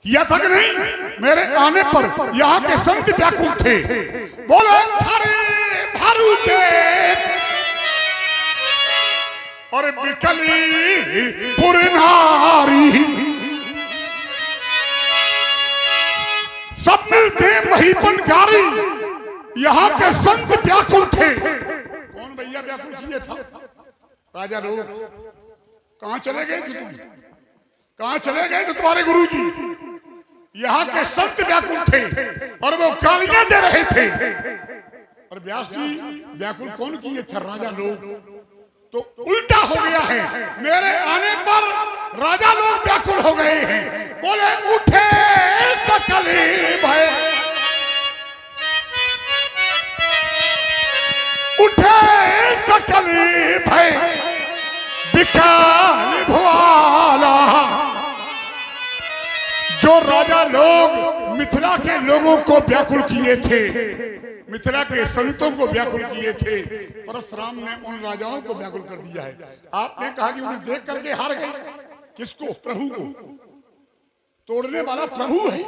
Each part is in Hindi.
किया था कि नहीं? मेरे आने पर यहाँ के संत व्याकुल थे, बोले थारे भारूते और बिकली पुरनारी, सब मिलते वही बनकारी। यहाँ के संत व्याकुल थे। कौन भैया व्याकुल किए था? राजा लोग। कहाँ चले गए थे तुम? कहाँ चले गए थे तुम्हारे गुरुजी? यहाँ के संत व्याकुल थे और वो गालियां दे रहे थे। और व्यास जी व्याकुल कौन किए थे? राजा लोग। तो उल्टा हो गया है, मेरे आने पर राजा लोग व्याकुल हो गए हैं। बोले उठे सकली भय, उठे सकली भय विकल भुआला। जो राजा लोग मिथिला के लोगों को व्याकुल किए थे, मिथिला के संतों को व्याकुल किए थे, परशुराम ने उन राजाओं को व्याकुल कर दिया है। आपने कहा कि उन्हें देख करके हार गए। किसको? प्रभु को। तोड़ने वाला प्रभु है,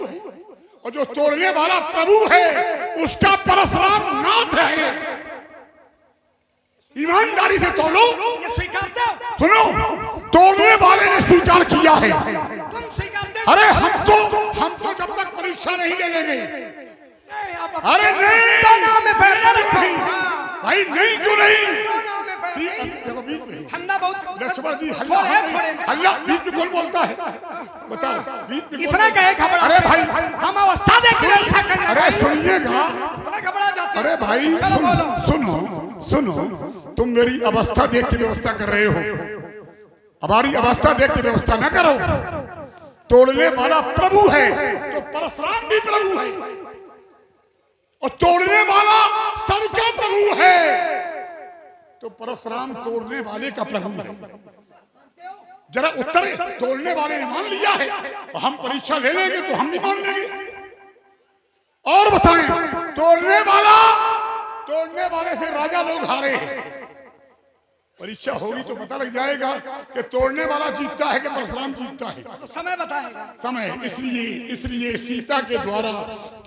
और जो तोड़ने वाला प्रभु है उसका परशुराम नाथ है। ईमानदारी से तोड़ो। ये स्वीकारते हो? सुनो, तोड़ने वाले ने स्वीकार किया है। तुम स्वीकारते हो? अरे हम तो जब तक परीक्षा नहीं ले लेंगे। अरे नहीं, दोनों में पैर न रखो। भाई नहीं, क्यों नहीं? दोनों में पैर नहीं। देखो बीच में हल्ला बहुत। लक्ष्मण जी थोड़े में। हल्ला बीच में कौन बोलता है? बताओ बीच में इतना कहे घबरा। अरे भाई हम अवस्था देख के ऐसा कर रहे हैं। अरे सुनिएगा, इतना घबरा जाते। अरे भाई चलो बोलो। सुनो, तुम मेरी अवस्था देख के व्यवस्था कर रहे हो, हमारी अवस्था देख के व्यवस्था न करो। तोड़ने वाला प्रभु है तो परशुराम भी प्रभु है, और तोड़ने वाला सबका प्रभु है तो परशुराम तोड़ने वाले का प्रभु है। जरा उत्तर, तोड़ने वाले ने मान लिया है, हम परीक्षा ले लेंगे तो हम भी मान लेंगे। और बताएं, तोड़ने वाले से राजा लोग हारे हैं। परीक्षा होगी तो पता लग जाएगा कि तोड़ने वाला जीतता है कि परशुराम जीतता है। तो समय बताएगा। समय इसलिए सीता के द्वारा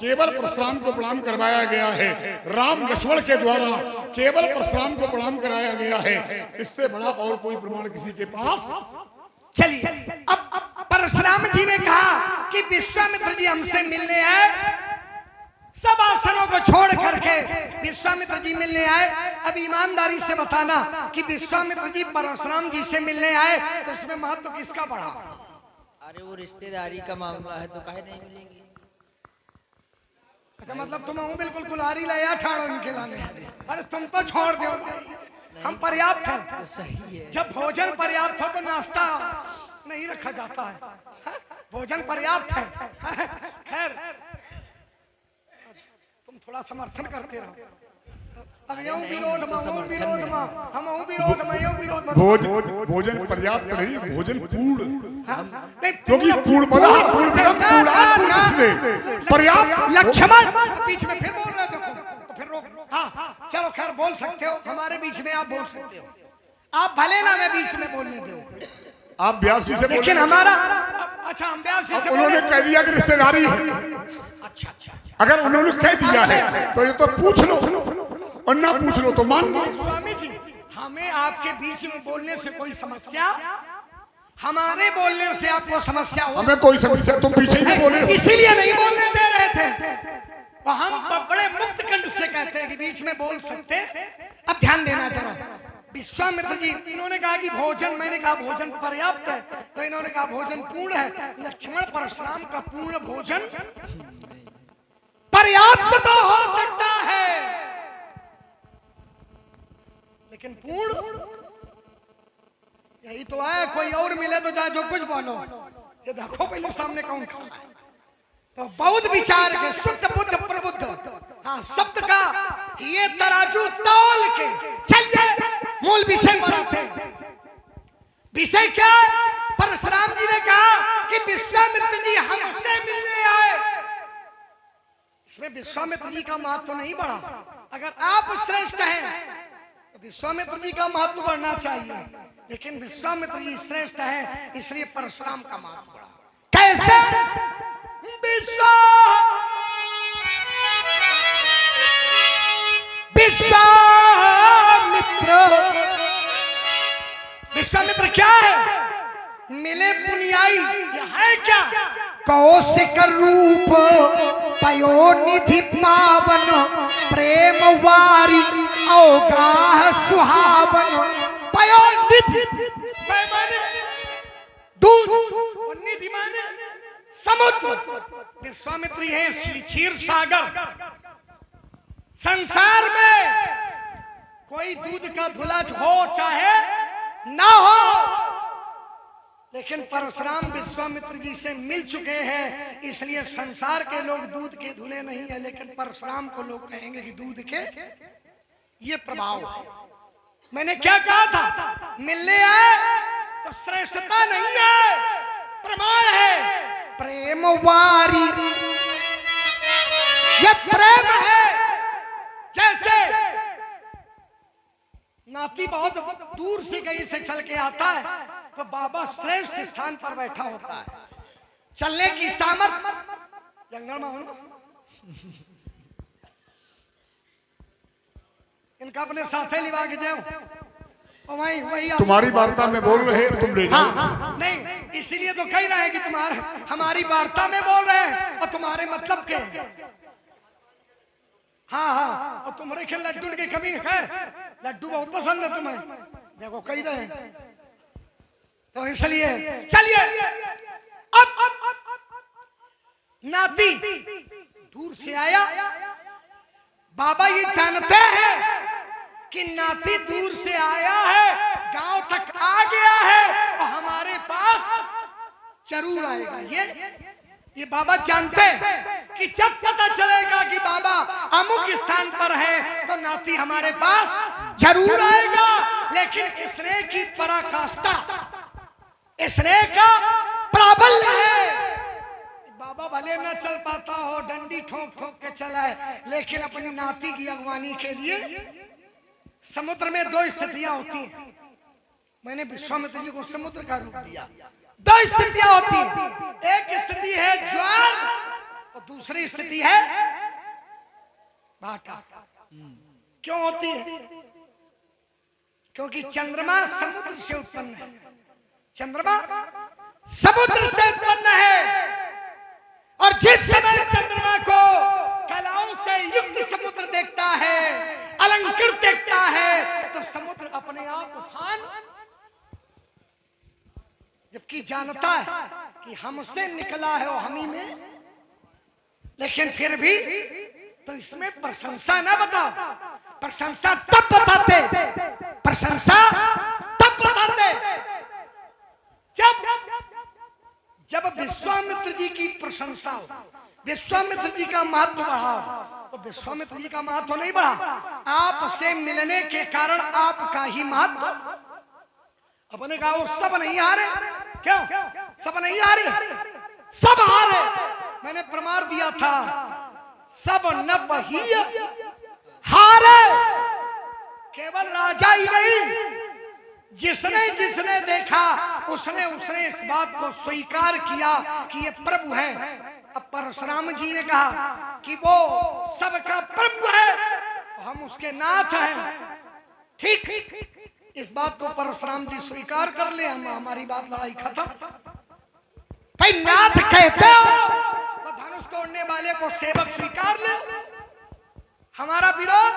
केवल परशुराम को प्रणाम करवाया गया है, राम लक्ष्मण के द्वारा केवल परशुराम को प्रणाम कराया गया है। इससे बड़ा और कोई प्रमाण किसी के पास। चलिए, अब परशुराम जी ने कहा कि विश्वामित्र जी हमसे मिलने आए, सब आसनों को छोड़ करके विश्वामित्र जी मिलने आए। अब ईमानदारी से बताना कि विश्वामित्र जी परशुराम जी से मिलने आए तो इसमें महत्व किसका बढ़ा? अरे वो रिश्तेदारी का मामला है तो काहे नहीं मिलेंगे? अच्छा, मतलब तुम बिल्कुल कुल्हाड़ी लाया ठाड़ो इनके लाने। अरे तुम तो छोड़ दो भाई, हम पर्याप्त हैं। तो सही है। जब भोजन पर्याप्त हो तो नाश्ता नहीं रखा जाता है, हा? भोजन पर्याप्त है। खैर, तुम थोड़ा समर्थन करते रहो। अब यूं विरोध में भोजन पर्याप्त नहीं, भोजन पूर्ण। क्योंकि पर्याप्त। लक्ष्मण बीच में फिर बोल रहे, देखो तो फिर रोक। हाँ चलो, खैर बोल सकते हो, हमारे बीच में आप बोल सकते हो। आप भले ना मैं बीच में बोलने दो, आप व्यास जी से, लेकिन हमारा अच्छा, हम व्यास जी से उन्होंने कह दिया कि रिश्तेदारी है। अच्छा, अगर उन्होंने कह दिया है तो ये तो पूछ लो, और ना पूछ लो तो मान लो। स्वामी जी, हमें आपके बीच में बोलने से कोई समस्या, हमारे बोलने से आपको समस्या हो? हमें कोई समस्या, तुम पीछे ही बोले, इसीलिए नहीं बोलने दे रहे थे। तो हम बड़े मुक्त कंठ से कहते हैं कि बीच में बोल सकते। अब ध्यान देना जरा, विश्वामित्र जी इन्होंने कहा कि भोजन, मैंने कहा भोजन पर्याप्त है, तो इन्होंने कहा भोजन पूर्ण है। लक्ष्मण परशुराम का पूर्ण भोजन पर्याप्त तो हो सकता है, लेकिन पूर्ण यही तो है। कोई और मिले तो जा जो कुछ बोलो, ये देखो पहले सामने कौन खड़ा है। तो बहुत विचार के शुद्ध बुद्ध प्रबुद्ध, हाँ, शब्द का ये तराजू तौल के चलिए मूल विषय पर आते। विषय क्या? परशुराम जी ने कहा कि विश्वामित्र जी हमसे मिलने आए। इसमें विश्वामित्र जी का महत्व नहीं बढ़ा। अगर आप श्रेष्ठ हैं तो विश्वामित्र जी का महत्व बढ़ना चाहिए, लेकिन विश्वामित्र जी श्रेष्ठ है इसलिए परशुराम का महत्व बढ़ा। कैसे? क्या है? मिले पुनियाई, ये है क्या? कौशिक रूप पयोनिधि पावन, प्रेम वारी अवगाह सुहावन। पयोनिधि माने दूध और निधि माने समुद्र। विश्वामित्र है क्षीर सागर। संसार में कोई दूध का धुला हो चाहे ना हो, लेकिन परशुराम विश्वामित्र जी से मिल चुके हैं, इसलिए संसार के लोग दूध के धुले नहीं है, लेकिन परशुराम को लोग कहेंगे कि दूध के ये प्रभाव है। मैंने क्या कहा था? मिलने आए तो श्रेष्ठता नहीं है, प्रमाण है। प्रेम वारी, ये प्रेम है। जैसे नाती बहुत दूर से कहीं से चल के आता है तो बाबा श्रेष्ठ स्थान पर बैठा होता है, चलने की सामर्थ्य जंगल में हो। इनका अपने साथे लिवा के जाओ, वही तुम्हारी वार्ता में बोल रहे हैं, तुम ले जाओ। हाँ, नहीं इसीलिए तो कह रहे हैं कि तुम्हारे हमारी वार्ता में बोल रहे हैं और तुम्हारे मतलब के। हाँ हाँ, और तुम्हारे खेल लड्डू की कमी है, लड्डू बहुत पसंद है तुम्हें, देखो कह रहे हैं, तो इसलिए चलिए। अब नाती दूर से आया, बाबा ये जानते हैं कि नाती दूर से आया है, गांव तक आ गया है और हमारे पास जरूर आएगा। ये बाबा जानते हैं कि जब पता चलेगा कि बाबा अमुक स्थान पर है तो नाती हमारे पास जरूर आएगा। लेकिन स्नेह की पराकाष्ठा, स्नेह का प्राबल्य है। बाबा भले न चल पाता हो, डंडी ठोक ठोक के चला है, लेकिन अपनी नाती की अगवानी के लिए समुद्र में दो स्थितियां होती हैं। मैंने विश्वामित्र जी को समुद्र का रूप दिया। दो स्थितियां होती हैं, एक स्थिति है ज्वार और दूसरी स्थिति है भाटा। क्यों होती है? क्योंकि चंद्रमा समुद्र से उत्पन्न है, चंद्रमा समुद्र से उत्पन्न है। और जिस समय चंद्रमा को कलाओं से युक्त समुद्र देखता है, अलंकृत देखता है, तो समुद्र अपने आप उफान, जबकि जानता है कि हमसे निकला है वो हम ही में, लेकिन फिर भी तो इसमें प्रशंसा ना बताओ। प्रशंसा तब बताते, प्रशंसा तब बताते जब विश्वामित्र जी की प्रशंसा हो, विश्वामित्र जी का महत्व बढ़ा। तो विश्वामित्र जी का महत्व नहीं बढ़ा, आपसे मिलने के कारण आपका ही महत्व। अपने कहा वो सब नहीं हारे, क्यों सब नहीं हारे? सब हारे। मैंने प्रमाण दिया था, सब न बही हारे। केवल राजा ही नहीं, जिसने जिसने देखा उसने इस बात को स्वीकार किया कि ये प्रभु है। अब परशुराम जी ने कहा कि वो सबका प्रभु है, हम उसके नाथ हैं। ठीक, इस बात को परशुराम जी स्वीकार कर ले, हम हमारी बात लड़ाई खत्म। भाई नाथ कहते हो तो धनुष तोड़ने वाले को सेवक स्वीकार ले। हमारा विरोध,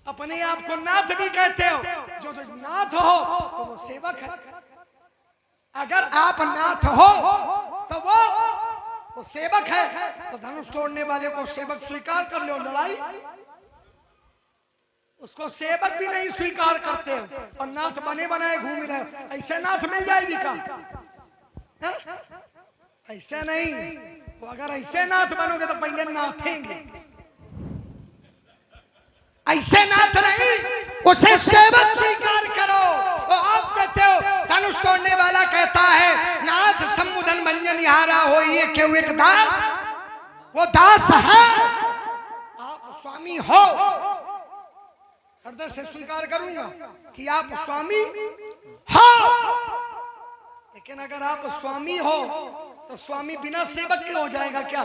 अपने आप को नाथ भी कहते हो, जो नाथ हो तो वो सेवक है। अगर आप नाथ हो तो वो सेवक है, तो धनुष तोड़ने वाले को सेवक स्वीकार कर लो। लड़ाई, उसको सेवक भी नहीं स्वीकार करते हो और नाथ बने बनाए घूम रहे। ऐसे नाथ मिल जाएगी का? ऐसे नहीं। तो अगर ऐसे नाथ बनोगे तो पहले नाथेंगे, ऐसे नाथ नहीं, उसे सेवक स्वीकार करो। और आप कहते हो धनुष तोड़ने वाला कहता है नाथ सम्मुदन मंजन हारा हो, ये क्यों एक दास? वो दास है, आप स्वामी हो। हृदय से स्वीकार करूंगा कि आप स्वामी हो, लेकिन अगर आप स्वामी हो तो स्वामी बिना सेवक के हो जाएगा क्या?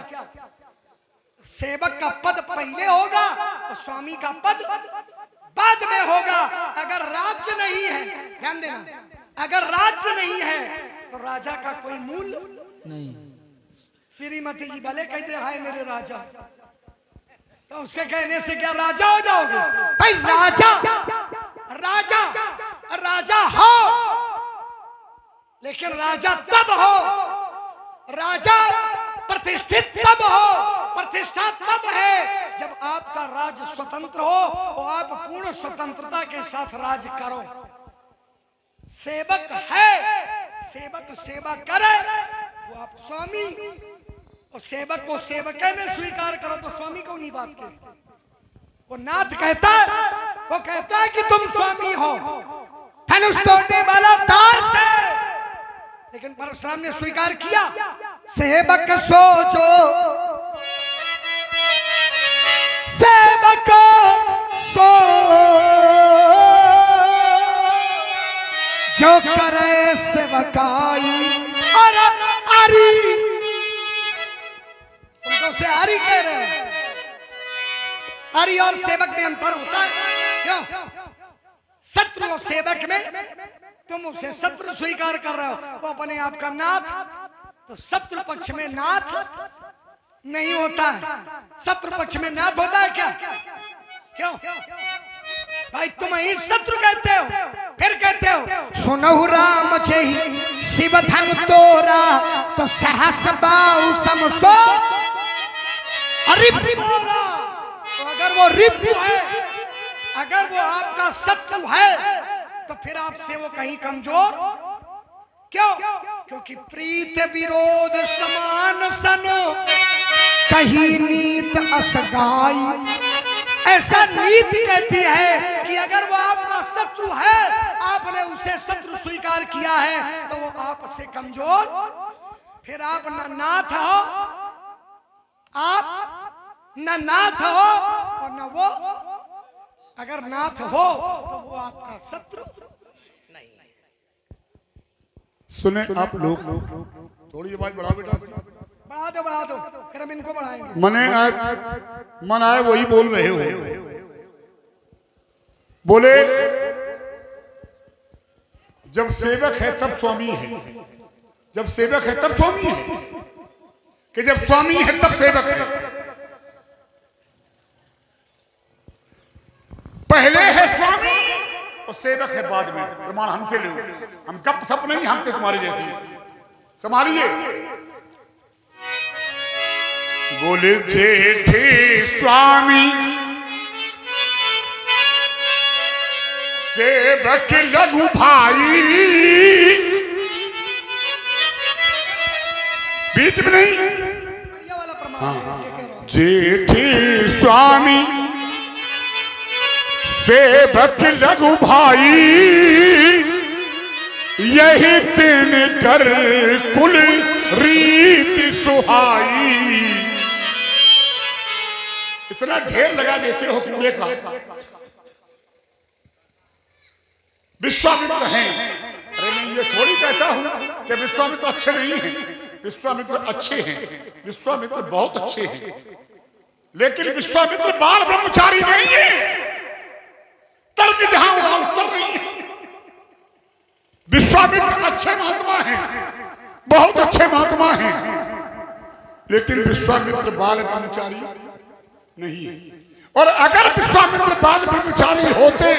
सेवक का पद पहले होगा और स्वामी का पद बाद में होगा। अगर राज्य नहीं है, ध्यान देना, अगर राज्य नहीं है तो राजा का कोई मूल नहीं। श्रीमती जी भले कहते हाय मेरे राजा, तो उसके कहने से क्या राजा हो जाओगे? भाई राजा राजा राजा हो, लेकिन राजा तब हो, राजा प्रतिष्ठित तब हो, प्रतिष्ठा तब है जब आपका राज स्वतंत्र हो और आप पूर्ण स्वतंत्रता के साथ राज करो। सेवक है, सेवक सेवा करे तो आप स्वामी, और सेवक को सेवक ने स्वीकार करो तो स्वामी को नहीं बात के। वो नाथ कहता है, वो कहता है कि तुम स्वामी हो, धनुष तोड़ने वाला दास है, लेकिन परशुराम ने स्वीकार किया। सेवक सोचो, सेवक सो जो करे सेवकाई, और आरी तुमको से आरी कह रहे हैं। आरी और सेवक में अंतर होता है क्यों? शत्रु और सेवक में तुम उसे शत्रु स्वीकार कर रहे हो, वो अपने आप का नाथ, तो शत्रु पक्ष में नाथ नहीं होता है। शत्रु पक्ष में नाथ होता है क्या? क्यों भाई तुम ही शत्रु कहते हो, फिर कहते हो सुनहु राम छहि शिव धन तोरा, तो सहस बाहु समसो रिपुरा। तो अगर वो रिपु है, अगर वो आपका शत्रु है, तो फिर आपसे वो कहीं कमजोर क्यों? क्योंकि प्रीत विरोध समान सन, कहीं नीत असगाई। ऐसा नीति कहती है कि अगर वो आपका शत्रु है, आपने उसे शत्रु स्वीकार किया है, तो वो आपसे कमजोर, फिर आप न नाथ हो, आप न नाथ हो और न वो, अगर नाथ हो तो वो आपका शत्रु नहीं है। सुने आप लोग, थोड़ी आवाज बढ़ाओ बेटा, बढ़ा दो, फिर हम इनको बढ़ाएंगे। मन आए वही बोल रहे हो। बोले जब सेवक है तब स्वामी है, जब सेवक है तब स्वामी है, कि जब स्वामी है तब सेवक है। पहले है स्वामी और सेवक है बाद में। प्रमाण हमसे लो, हम गप सप नहीं, हम तो तुम्हारे जैसे संभालिए। बोले जेठे स्वामी सेवक लघु भाई, बीच में नहीं, बढ़िया वाला प्रमाण है, ये कह रहा हूं। जेठे स्वामी सेवक लघु भाई, यही तीन कर कुल रीति सुहाई। इतना ढेर लगा देते हो कूड़े का। विश्वामित्र हैं, अरे मैं ये थोड़ी कहता हूं कि विश्वामित्र अच्छे नहीं हैं, विश्वामित्र अच्छे हैं, विश्वामित्र बहुत अच्छे हैं, लेकिन विश्वामित्र बाल ब्रह्मचारी नहीं है। तर्क जहां वहां उत्तर नहीं है। विश्वामित्र अच्छे महात्मा हैं, बहुत अच्छे महात्मा हैं, लेकिन विश्वामित्र बाल ब्रह्मचारी नहीं है। और अगर विश्वामित्र बाल ब्रह्मचारी होते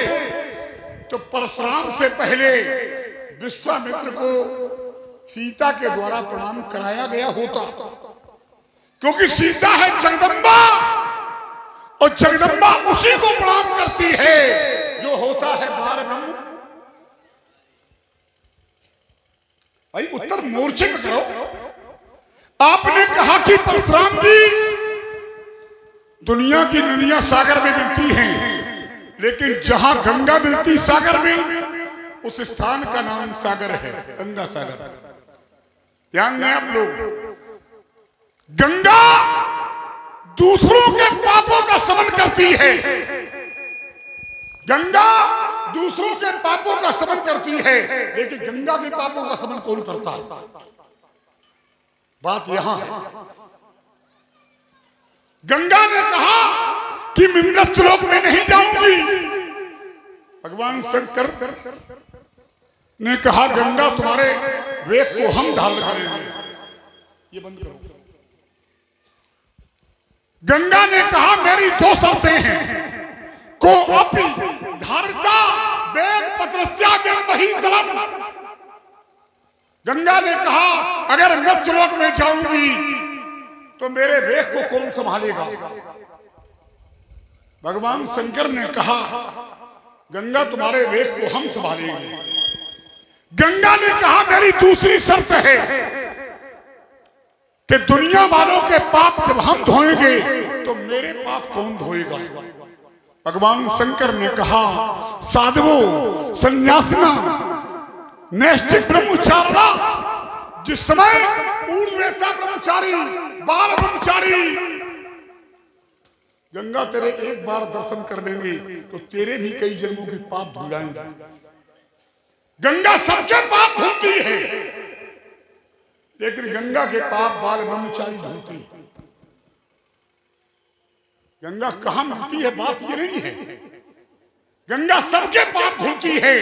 तो परशुराम से पहले विश्वामित्र को सीता के द्वारा प्रणाम कराया गया होता, क्योंकि सीता है जगदम्बा और जगदम्बा उसी को प्रणाम करती है जो होता है बाल ब्रह्म। भाई उत्तर मोर्चे पे करो। आपने कहा कि परशुराम जी दुनिया की नदियां सागर में मिलती हैं, लेकिन जहां गंगा मिलती सागर में, उस स्थान का नाम सागर है, गंगा सागर। ध्यान दें आप लोग, गंगा दूसरों के पापों का शमन करती है, गंगा दूसरों के पापों का शमन करती है, लेकिन गंगा के पापों का शमन कौन करता है? बात यहां है। गंगा ने कहा कि मैं मृत्युलोक में नहीं जाऊंगी। भगवान शंकर ने कहा गंगा तुम्हारे वेग को हम धारण करेंगे। ये बंद करो। गंगा ने कहा मेरी 2 शर्तें हैं। को अपि धारिता वेग पत्रस्या वही दलम। गंगा ने कहा अगर मृत्युलोक में जाऊंगी तो मेरे वेग को कौन संभालेगा? भगवान शंकर ने कहा गंगा तुम्हारे वेग को हम संभालेंगे। गंगा ने कहा मेरी दूसरी शर्त है कि दुनिया वालों के पाप जब हम धोएंगे तो मेरे पाप कौन धोएगा? भगवान शंकर ने कहा साधवो संन्यासिना नैष्ठिक ब्रह्मचारिणा। जिस समय पूर्णवेता ब्रह्मचारी बाल ब्रह्मचारी गंगा तेरे एक बार दर्शन कर लेंगे तो तेरे भी कई जन्मों के पाप धुल जाएंगे। गंगा सबके पाप धुलती है, लेकिन गंगा के पाप बाल ब्रह्मचारी धुलती है। गंगा कहां मिलती है बात ये नहीं है। गंगा सबके पाप धुलती है,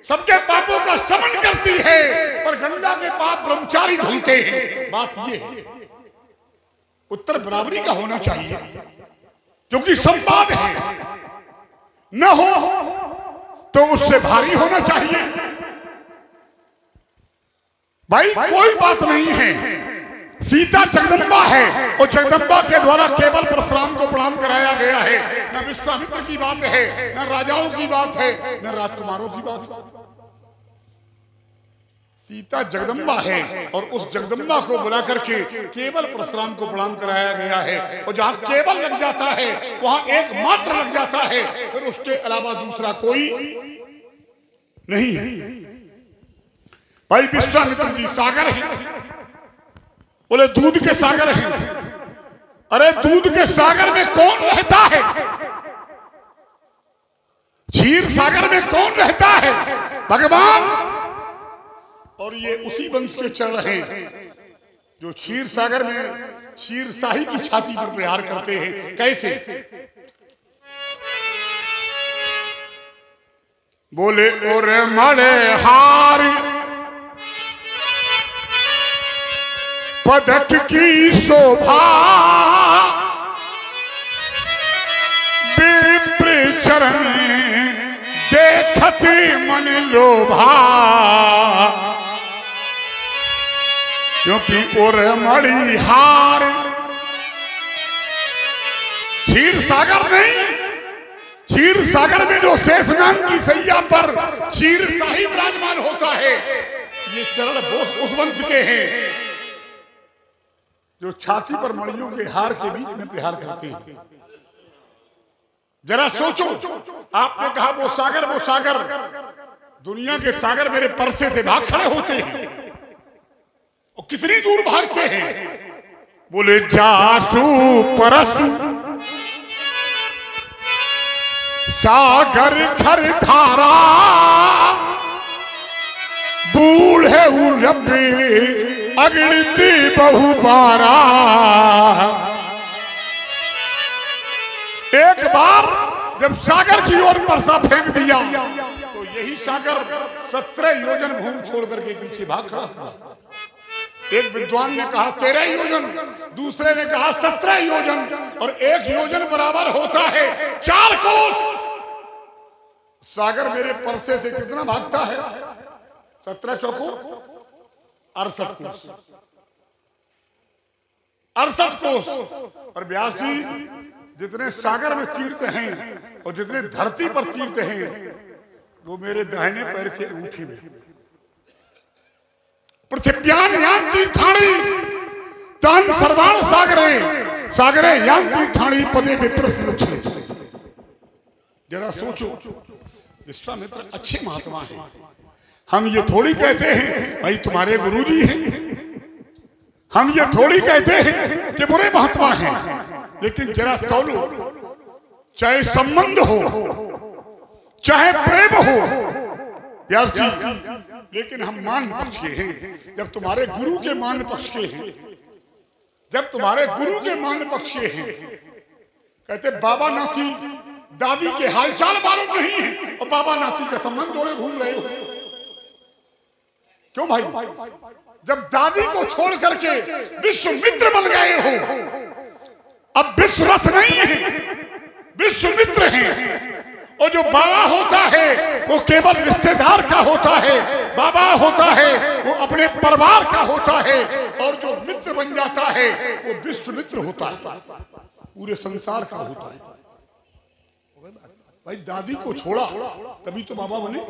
सबके पापों का शमन करती है, पर गंगा के पाप ब्रह्मचारी धुलते हैं। बात ये है उत्तर बराबरी का होना चाहिए, क्योंकि संवाद है। न हो तो उससे भारी होना चाहिए। भाई कोई बात नहीं है, सीता जगदम्बा है और जगदम्बा के द्वारा केवल परशुराम को प्रणाम कराया गया है। न विश्वामित्र की बात है, न राजाओं की बात है, न राजकुमारों की बात है। सीता जगदम्बा है और उस जगदम्बा को बुला करके केवल परशुराम को प्रणाम कराया गया है। और जहां केवल लग जाता है वहां एकमात्र लग जाता है, फिर उसके अलावा दूसरा कोई नहीं है। भाई विश्वामित्र जी सागर है, बोले दूध के सागर हैं। अरे दूध के सागर में कौन रहता है? क्षीर सागर में कौन रहता है? भगवान। और ये उसी वंश के चरण हैं जो क्षीर सागर में क्षीर शाही की छाती पर प्रहार करते हैं। कैसे? बोले ओरे मड़े हार पदक की शोभा विप्र चरण देखत मन लोभा। क्योंकि ओर मणि हार क्षीर सागर नहीं, क्षीर सागर में जो शेषनाग की सैया पर क्षीर शाही विराजमान होता है, ये चरण उस वंश के हैं जो छाती पर मणियों के हार के बीच में प्रहार करते हैं। जरा सोचो, आपने कहा वो सागर, दुनिया के सागर मेरे परसे से भाग खड़े होते हैं और कितनी दूर भागते हैं। बोले जासू परसु सागर थर धारा बूढ़े उलबे अगणिती बहुबारा। एक बार जब सागर की ओर परसा फेंक दिया तो यही सागर 17 योजन भूमि छोड़ करके पीछे भाग खड़ा हुआ। एक विद्वान ने कहा 13 योजन, दूसरे ने कहा 17 योजन, और 1 योजन बराबर होता है 4 कोस। सागर मेरे परसे से कितना भागता है? 17 चौको 68 कोस, 68 कोस। और व्यास जी जितने सागर में तीर्थ हैं और जितने धरती पर तीर्थ हैं वो मेरे दाहिने पैर के अंगूठे में। पृथिव्याम यान तीर्थाणी तान सर्वाण सागरे सागरे यान तीर्थाणी पदे विप्रस्थ दक्षिणे। जरा सोचो, विश्वामित्र अच्छे महात्मा हैं। हम ये थोड़ी कहते हैं भाई तुम्हारे गुरुजी हैं, हम ये थोड़ी कहते हैं कि बुरे महात्मा हैं। लेकिन जरा तौलो, चाहे संबंध हो चाहे प्रेम हो व्यास जी, लेकिन हम मान पक्ष के हैं। जब तुम्हारे गुरु के मान पक्ष के हैं, जब तुम्हारे गुरु के मान पक्ष के हैं, कहते बाबा नाती दादी के हालचाल मालूम नहीं है और बाबा नाती का संबंध जोड़े घूम रहे हो। क्यों भाई? जब दादी को छोड़ करके विश्वामित्र बन गए हो, अब विश्वरथ नहीं है, विश्वामित्र हैं। और जो बाबा होता है वो केवल रिश्तेदार का होता है, बाबा होता है वो अपने परिवार का होता है, और जो मित्र बन जाता है वो विश्वामित्र होता है, पूरे संसार का होता है। भाई दादी को छोड़ा तभी तो बाबा बने,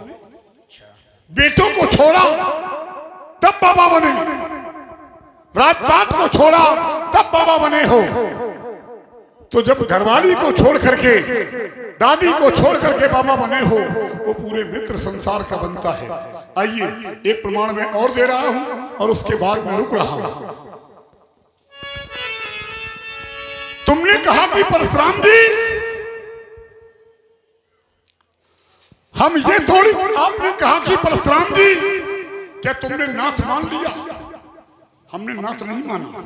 बेटों को छोड़ा तब बाबा बने, राजपाट को छोड़ा तब बाबा बने हो। तो जब घरवाली को छोड़ करके, दादी को छोड़ करके बाबा बने हो, वो पूरे मित्र संसार का बनता है। आइए एक प्रमाण में और दे रहा हूं और उसके बाद मैं रुक रहा हूं। तुमने कहा कि परशुराम जी, हम ये थोड़ी, आपने कहा कि परशुराम जी क्या तुमने नाथ मान लिया? हमने नाथ नहीं माना,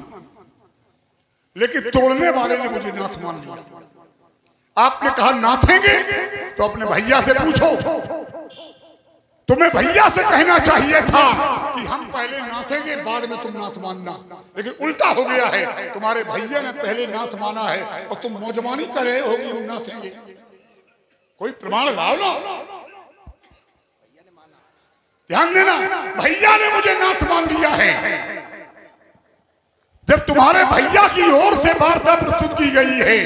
लेकिन तोड़ने वाले ने मुझे नाथ मान लिया। आपने कहा नाथेंगे तो अपने भैया से पूछो, तुम्हें भैया से कहना चाहिए था कि हम पहले नाथेंगे बाद में तुम नाथ मानना, लेकिन उल्टा हो गया है। तुम्हारे भैया ने पहले नाथ माना है और तुम मौजमानी कर रहे हो कि हम नाथेंगे। कोई प्रमाण लाओ ना। ध्यान देना, भैया ने मुझे नाथ मान लिया है। जब तुम्हारे भैया की ओर से वार्ता प्रस्तुत की गई है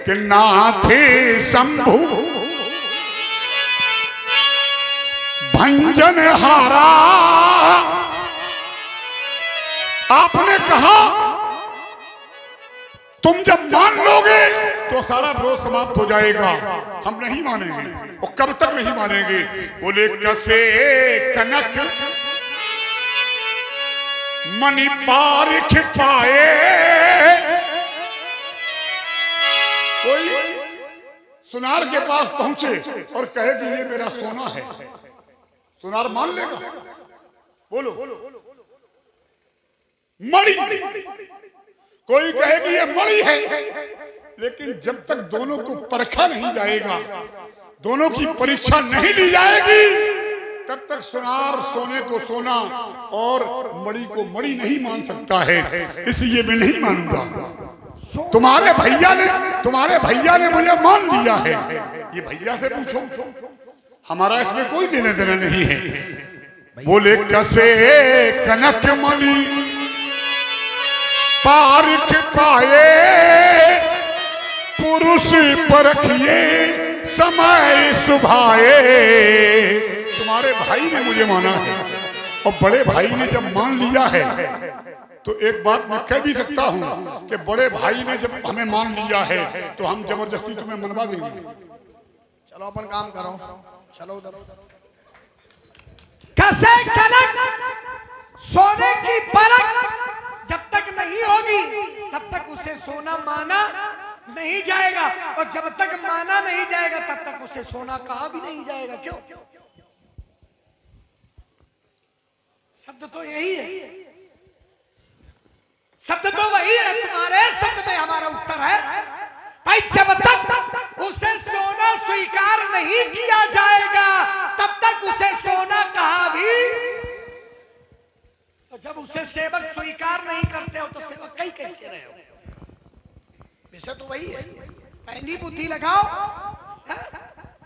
कि नाथे शंभु भंजन हारा, आपने कहा तुम जब मान लोगे तो सारा विरोध समाप्त हो जाएगा। हम नहीं मानेंगे। और कब तक नहीं मानेंगे? बोले कसे कनक मणि पारिख पाए। कोई सुनार के पास पहुंचे और कहे कि ये मेरा सोना है, सुनार मान लेगा? बोलो। मणि, कोई कहे कि ये मणि है, लेकिन जब तक दोनों को परखा नहीं जाएगा, दोनों की परीक्षा नहीं ली जाएगी, तब तक सुनार सोने को सोना और मणि को मणि नहीं मान सकता है। इसलिए मैं नहीं मानूंगा। तुम्हारे भैया ने मुझे मान लिया है, ये भैया से पूछो, हमारा इसमें कोई लेना देना नहीं है। बोले कसे कनक मणि पारिख पाए, पुरुष परखिए समय सुभाए। तुम्हारे भाई ने मुझे माना है, और बड़े भाई ने जब मान लिया है तो एक बात मैं कह भी सकता हूं कि बड़े भाई ने जब हमें मान लिया है तो हम जबरदस्ती तुम्हें मनवा देंगे। चलो अपन काम करो, चलो उधर। कसे कनक सोने की परख जब तक नहीं होगी तब तक उसे सोना माना नहीं जाएगा, और जब तक माना नहीं जाएगा तब तक उसे सोना कहा भी नहीं जाएगा। क्यों? शब्द तो यही है, शब्द तो वही है। तुम्हारे शब्द में हमारा उत्तर है भाई, जब तक उसे सोना स्वीकार नहीं किया जाएगा तब तक उसे सोना कहा भी। तो जब उसे सेवक स्वीकार नहीं करते हो तो सेवक कहीं कैसे रहे हो? वैसे तो वही है। पहली बुद्धि लगाओ।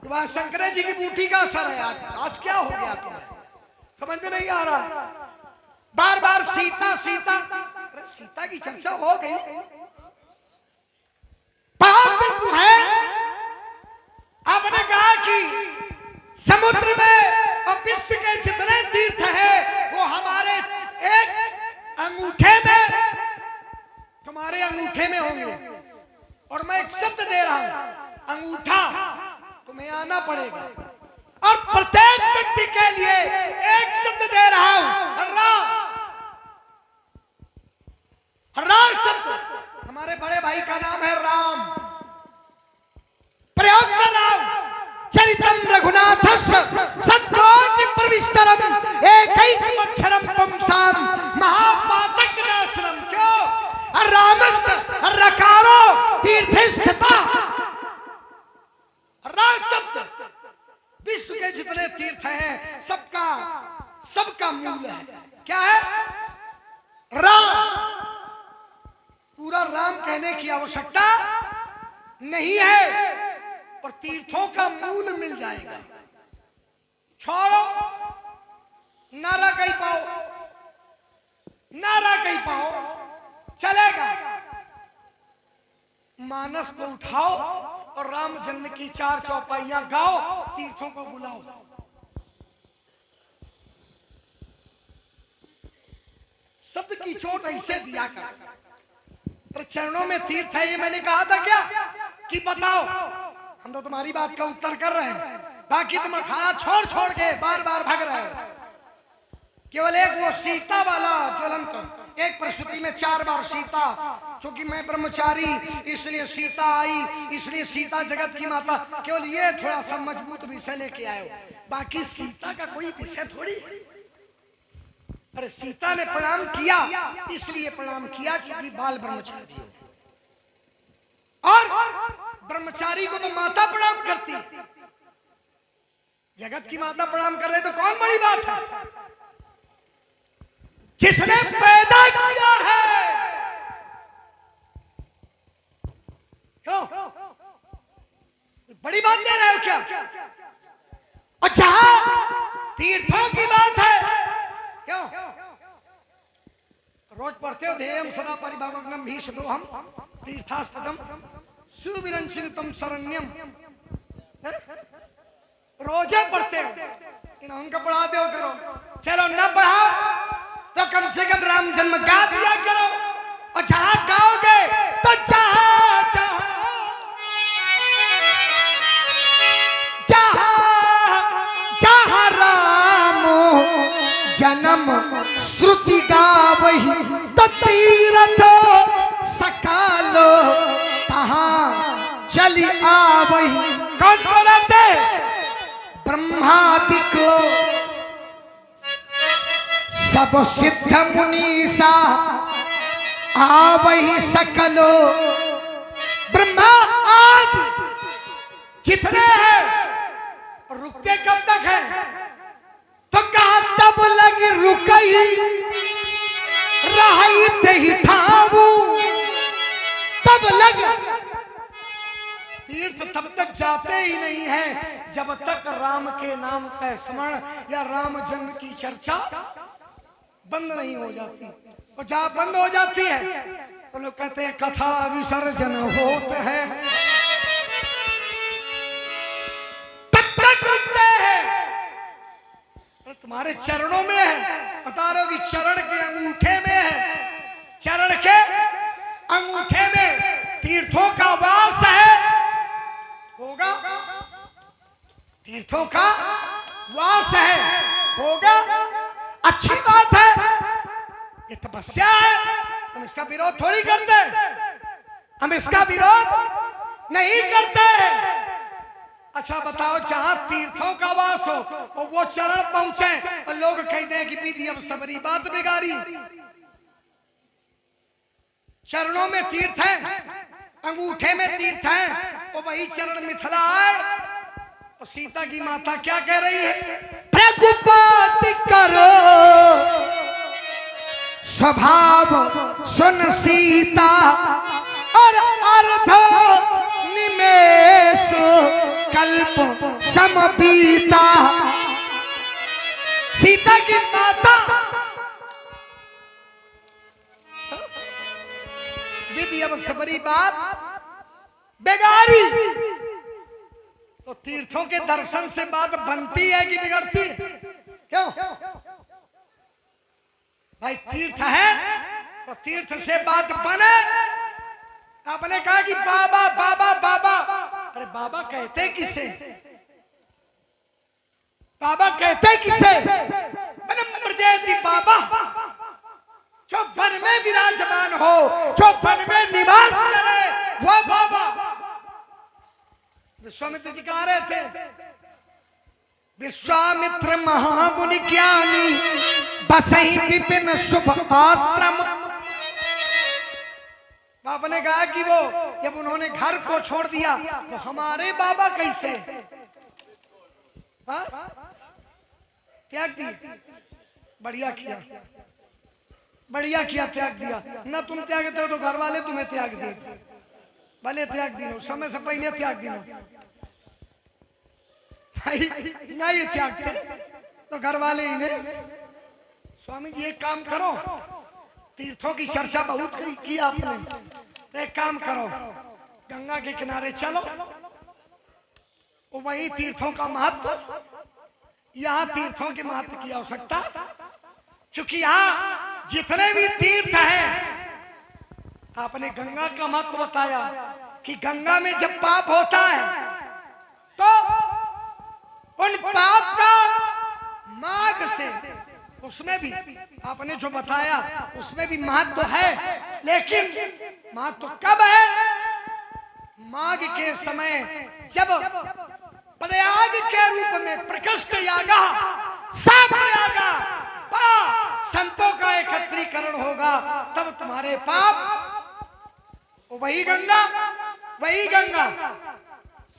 वह शंकर जी की बूटी का असर है। आज क्या हो गया तुम्हें समझ में नहीं आ रहा? बार बार सीता सीता, अरे सीता की चर्चा हो गई, पाप बिंदु है। आपने कहा कि समुद्र में और विश्व के जितने तीर्थ है वो हमारे एक अंगूठे में, तुम्हारे अंगूठे में होंगे। और मैं एक शब्द दे रहा हूं, अंगूठा तुम्हें आना पड़ेगा। और प्रत्येक व्यक्ति के लिए एक शब्द दे रहा हूं, राम शब्द। हमारे बड़े भाई का नाम है राम, प्रयोग कर रहा हूं। चरितम रघुनाथस्य सत्कोटि प्रविष्टरम एकैकमक्षरम पुंसाम महापातक नाशनम। क्यों? रामस्य रकारो तीर्थे स्थिता। राम शब्द विश्व के जितने तीर्थ हैं सबका मूल है। राम कहने की आवश्यकता नहीं है, पर तीर्थों का मूल मिल जाएगा। छोड़ो, नारा कहीं पाओ, नारा कहीं पाओ, चलेगा। मानस को उठाओ और राम जन्म की 4 चौपाइयां गाओ, तीर्थों को बुलाओ। शब्द की चोट ऐसे दिया कर, चरणों में तीर्थ है, ये मैंने कहा था क्या कि बताओ। हम तो तुम्हारी बात का उत्तर कर रहे हैं, बाकी तुम अखाड़ा छोड़ छोड़ के बार बार भाग रहे हो। केवल एक वो सीता वाला ज्वलंत, एक प्रसूति में 4 बार सीता, क्योंकि मैं ब्रह्मचारी इसलिए सीता आई, इसलिए सीता जगत की माता। केवल ये थोड़ा सा मजबूत विषय लेके आए हो, बाकी सीता का कोई विषय थोड़ी है। अरे सीता ने प्रणाम किया, इसलिए प्रणाम किया क्योंकि बाल ब्रह्मचारी हो, और ब्रह्मचारी को तो माता प्रणाम करती है। जगत की माता प्रणाम कर रहे तो कौन बड़ी बात है? जिसने पैदा किया है। क्यों बड़ी बात दे रहे हो क्या? अच्छा, तीर्थों की बात है, क्यों? रोज पढ़ते हो ध्येयम सदा परिभावग्नम भीष्मोहम तीर्थास्पदम सुविरंचितम शरण्यम, रोजे पढ़ते हो, उनका पढ़ा दो करो। चलो न पढ़ाओ तो कम से कम राम जन्म गा दिया करो, और जहां गाओगे तो जहां जहां राम जन्म श्रुति गावही तो तीरथ सकालो तहां चली आवही। कौन बोलते? ब्रह्मादिक सब सिद्ध मुनीसा आवही सकलो। ब्रह्मा आदि जितने हैं रुकते कब तक है? तो कहा तब लगी रुकई रही ही ठाऊ, तब लग। तीर्थ तब तक जाते ही नहीं है जब तक राम के नाम का स्मरण या राम जन्म की चर्चा बंद नहीं हो जाती। और जहां बंद हो जाती है तो लोग कहते हैं कथा विसर्जन होते हैं, तब तक रुकते हैं। तुम्हारे चरणों में है, बता रहे हो कि चरण के अंगूठे में है, चरण के अंगूठे में तीर्थों का वास है। होगा, तीर्थों का वास है, होगा, अच्छी बात है, ये तपस्या है, हम इसका विरोध थोड़ी करते, हम इसका विरोध नहीं करते। अच्छा बताओ, जहां तीर्थों का वास हो और वो चरण पहुंचे तो लोग कह दें कि विधि अब सबरी बात बिगाड़ी। चरणों में तीर्थ है, अंगूठे में तीर्थ है, और वही चरण मिथिला है। और सीता की माता क्या कह रही है? प्रभुपात करो स्वभाव सुन सीता, और अर्ध निमेष कल्प समपीता। सीता की माता विधि अब सबरी बात बेगारी। तो तीर्थों के दर्शन से बात बनती है कि बिगड़ती है? क्यों भाई? तीर्थ है तो तीर्थ से बात बने। आपने कहा कि बाबा बाबा बाबा, अरे बाबा कहते किसे? बाबा कहते किसे? बाबा जो वन में विराजमान हो, जो वन में निवास करे, वो बाबा। विश्वामित्र जी कह रहे थे, विश्वामित्र महामुनि ज्ञानी बसहि विपिन शुभ आश्रम। बाबा ने कहा कि वो जब उन्होंने घर को छोड़ दिया तो हमारे बाबा कैसे? त्याग दी, बढ़िया किया। बढ़िया किया, त्याग दिया ना। तुम त्यागते हो तो घर वाले तुम्हें त्याग देते, भले त्याग दिनो, समय से पहले त्याग दिनो। भाई नहीं त्यागते तो घर वाले ही ने। स्वामी जी एक काम करो, तीर्थों की चर्चा बहुत की आपने, तो एक काम करो, गंगा के किनारे चलो, वही तीर्थों का महत्व, यहाँ तीर्थों के महत्व की आवश्यकता, क्योंकि यहाँ जितने भी तीर्थ हैं, आपने गंगा का महत्व बताया कि गंगा में जब पाप होता है तो उन पाप का मार्ग से, उसमें भी आपने जो बताया उसमें भी महत्व है, लेकिन महत्व कब है? माघ के समय जब प्रयाग के रूप में प्रकृष्ट यागा, सब प्रयागा संतों का एकत्रीकरण होगा, तब तुम्हारे पाप, वही गंगा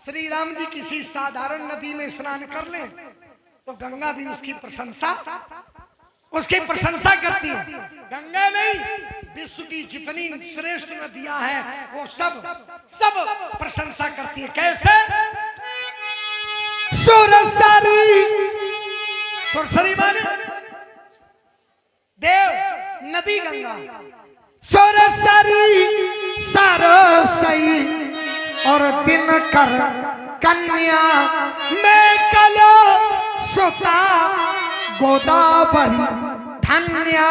श्री राम जी किसी साधारण नदी में स्नान कर ले तो गंगा भी उसकी प्रशंसा करती है। गंगा नहीं, विश्व की जितनी श्रेष्ठ नदियां हैं वो सब प्रशंसा करती है। कैसे? सुरसरी माने देव नदी गंगा, सुरसरी सरसई और दिनकर कन्या में कलो सुता गोदावरी धन्या,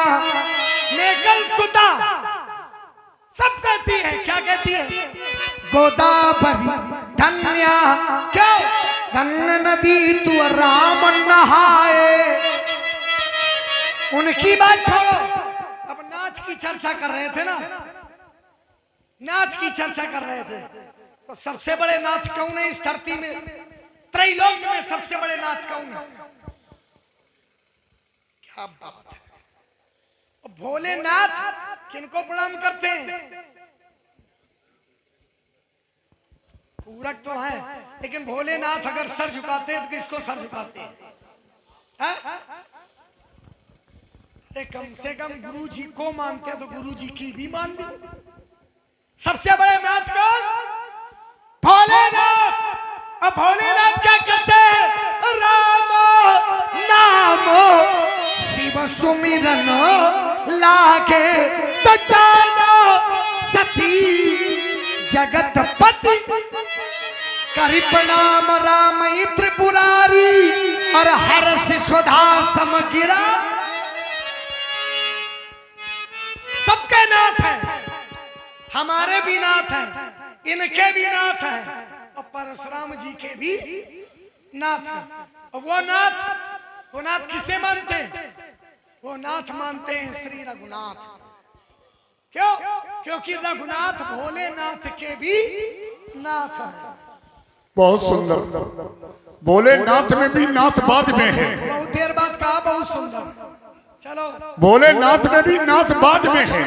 मेघल सुता सब कहती है। क्या कहती है? गोदावरी धन्या। क्यों? धन्य नदी तू राम नहाए। उनकी बात छोड़ो, अब नाथ की चर्चा कर रहे थे ना, नाथ की चर्चा कर रहे थे, तो सबसे बड़े नाथ कौन है इस धरती में? त्रैलोक में सबसे बड़े नाथ कौन है? क्या बात है! भोलेनाथ किनको प्रणाम करते हैं? पूरक तो है, लेकिन भोलेनाथ अगर सर झुकाते हैं तो किसको सर झुकाते हैं? अरे कम से कम गुरु जी को मानते हैं तो गुरु जी की भी मान लो। सबसे बड़े नाथ कौन? भोलेनाथ। अब भोलेनाथ क्या करते हैं? राम नाम शिव सुमिरन लागे तो जानो सती जगतपति, करी प्रणाम राम त्रिपुरारी और हर्ष सुधा समगिरा। सबके नाथ है, हमारे भी नाथ हैं, इनके भी नाथ हैं, और परशुराम जी के भी नाथ हैं। और वो नाथ किसे मानते हैं? वो नाथ मानते हैं श्री रघुनाथ। क्यों? क्योंकि रघुनाथ भोलेनाथ के भी नाथ हैं। बहुत सुंदर। भोलेनाथ में भी नाथ बाद में है। बहुत देर बाद कहा, बहुत सुंदर। चलो, भोलेनाथ में भी नाथ बाद में है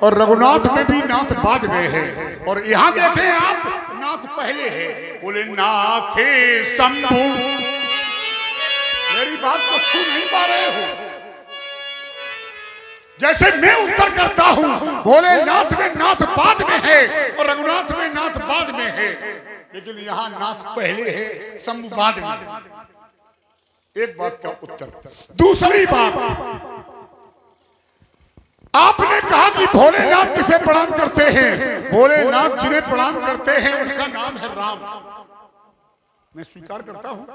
और रघुनाथ में भी नाथ बाद में है। और यहाँ देखें आप, नाथ पहले है। बोले नाथे शंभु। मेरी बात को छू नहीं पा रहे हो? जैसे मैं उत्तर करता हूं, भोलेनाथ में नाथ बाद में है और रघुनाथ में नाथ बाद में है, लेकिन यहाँ नाथ पहले है, शंभु बाद में है। एक बात का उत्तर। दूसरी बात, आपने कहा कि भोलेनाथ किसे प्रणाम करते हैं? भोलेनाथ जिन्हें प्रणाम करते हैं उनका नाम है राम। मैं स्वीकार करता हूं,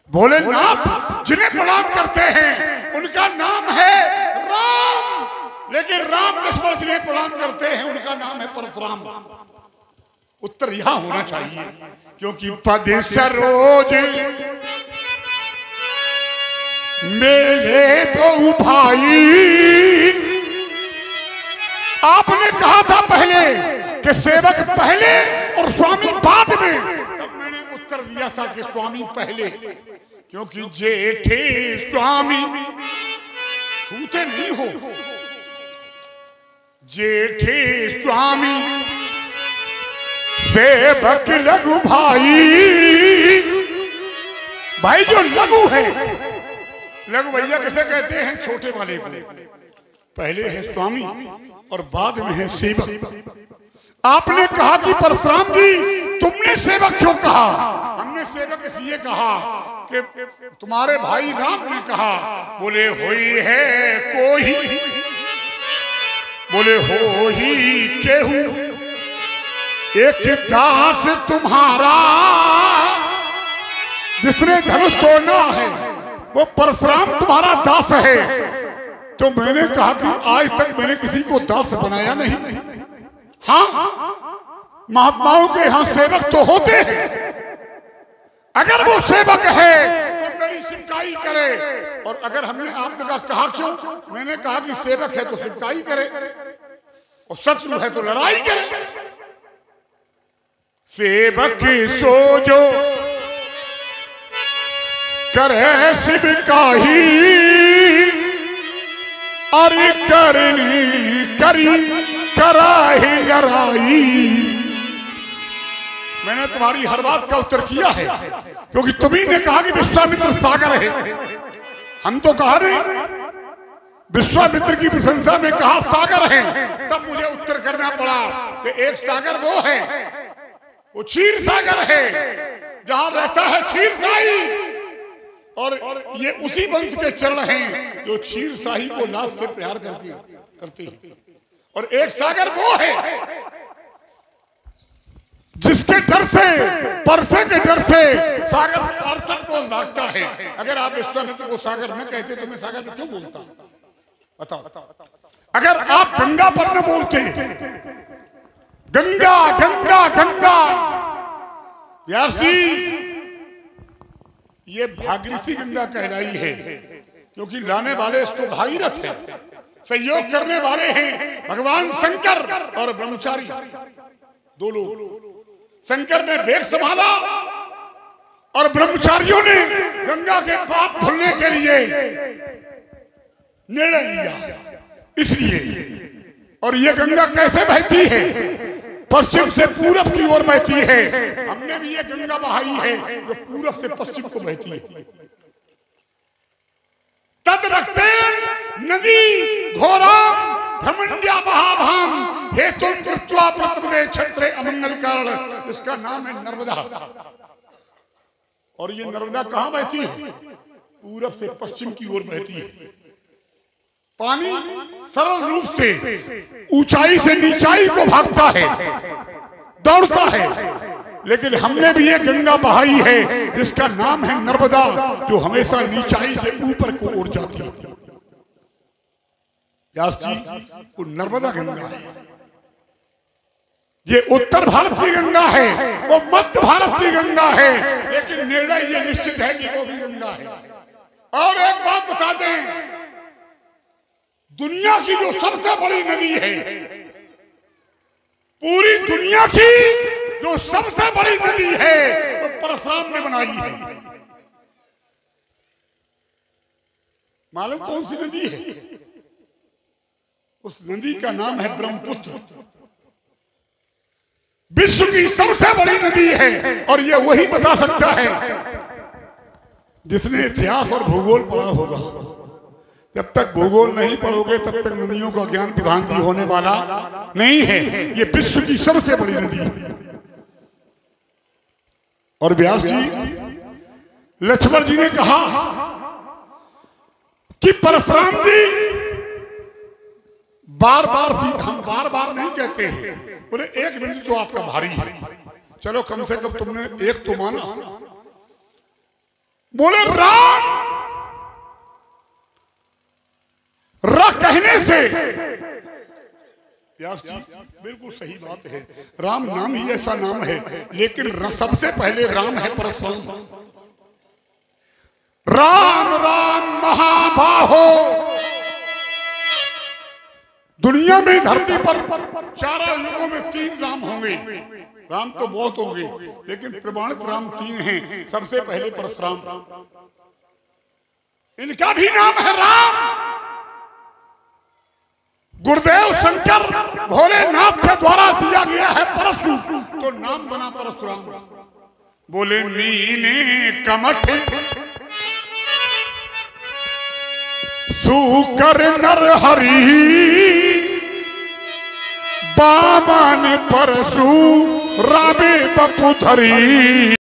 भोलेनाथ जिन्हें प्रणाम करते हैं उनका नाम है राम, लेकिन राम लक्ष्मण जिन्हें प्रणाम करते हैं उनका नाम है परशुराम। उत्तर यहां होना चाहिए, क्योंकि पद सरोज मेले तो भाई। आपने कहा था पहले कि सेवक पहले और स्वामी बाद में, तब मैंने उत्तर दिया था कि स्वामी पहले, क्योंकि जेठे स्वामी छूते नहीं हो। जेठे स्वामी सेवक लघु भाई। भाई जो लघु है, लघु भैया किसे कहते हैं? छोटे वाले को। पहले है स्वामी और बाद में है सेवक। आपने कहा कि परशुराम जी तुमने सेवक क्यों कहा? हमने सेवक इसलिए कहा कि तुम्हारे भाई राम ने कहा, बोले होई है कोई, बोले हो ही केहू एक दास तुम्हारा, जिसने धनुष तोड़ना है वो परशुराम तुम्हारा दास है। तो मैंने कहा कि आज तक मैंने किसी को दास बनाया नहीं। हाँ, महात्माओं के यहाँ सेवक तो होते हैं, अगर वो सेवक है तो मेरी सिमकाई करे। और अगर हमने आपने कहा क्यों? मैंने कहा कि सेवक है तो सिमकाई करे और शत्रु है तो लड़ाई करे। सेवक सो जो करे सिमकाई, अरे करनी करी कराही लड़ाई। मैंने तुम्हारी हर बात का उत्तर किया है, क्योंकि तुम्ही ने कहा कि विश्वामित्र सागर है। हम तो कहा नहीं, विश्वामित्र की प्रशंसा में कहा सागर है, तब मुझे उत्तर करना पड़ा कि एक सागर वो है, वो क्षीर सागर है, जहां रहता है क्षीरसाई। और ये उसी वंश के चरण हैं जो क्षीरसाई को लाश से प्यार करते हैं। और एक सागर वो है जिसके डर से, परसे के डर से सागर पार्षद को भागता है। अगर आप विश्वामित्र को सागर न कहते तो मैं सागर में क्यों बोलता? बताओ। अगर आप गंगा पर न बोलते, गंगा गंगा गंगा, व्यास जी ये भागीरथी गंगा कहलाई है, क्योंकि लाने वाले इसको भागीरथ है, सहयोग करने वाले हैं भगवान शंकर और ब्रह्मचारी, दो लोग। शंकर ने वेग संभाला और ब्रह्मचारियों ने गंगा के पाप धुलने के लिए निर्णय लिया। इसलिए, और ये गंगा कैसे बहती है? पश्चिम से पूरब की ओर बहती है। हमने भी ये गंगा बहाई है जो पूरब से पश्चिम को बहती है। तद रखते नदी घोरा भ्रमंड्या बहाभाम हेतु कृत्वा प्रतपदे क्षत्रे अमंगल कारण, इसका नाम है नर्मदा। और ये नर्मदा कहां बहती है? पूरब से पश्चिम की ओर बहती है। पानी सरल रूप से ऊंचाई से नीचाई को भागता है, दौड़ता है, लेकिन हमने भी ये गंगा बहाई है जिसका नाम है नर्मदा, जो हमेशा नीचाई से ऊपर को ओर जाती है। व्यास जी, वो नर्मदा गंगा है। ये उत्तर भारत की गंगा है, वो मध्य भारत की गंगा है, लेकिन निर्णय ये निश्चित है कि वो भी गंगा है। और एक बात बता दें, दुनिया की जो सबसे बड़ी नदी है, पूरी दुनिया की जो सबसे बड़ी नदी है, वो परशुराम ने बनाई है। मालूम कौन सी नदी है? उस नदी का नाम है ब्रह्मपुत्र। विश्व की सबसे बड़ी नदी है, और ये वही बता सकता है जिसने इतिहास और भूगोल पढ़ा होगा। जब तक भूगोल नहीं पढ़ोगे तब तक नदियों का ज्ञान प्रधान जी होने वाला नहीं है। ये विश्व की सबसे बड़ी नदी है। और व्यास जी, लक्ष्मण जी ने कहा कि परशुराम जी बार बार हम बार बार नहीं कहते हैं, बोले एक बिंदु तो आपका भारी है, चलो कम से कम तुमने एक तो माना। बोले राम रा कहने से, व्यास जी बिल्कुल सही बात है, राम नाम ही ऐसा नाम है, लेकिन सबसे पहले राम है परशुराम। राम राम महाबाहो। दुनिया में धरती पर चारों युगों में 3 राम होंगे। राम तो बहुत होंगे, लेकिन प्रमाणित राम 3 हैं। सबसे पहले परशुराम, इनका भी नाम है राम। गुरुदेव शंकर भोलेनाथ के द्वारा दिया गया है परशु, तो नाम बना परशुराम। बोले मीने कमठ सुकर नर हरि बामन परशु रामे बपु धरी।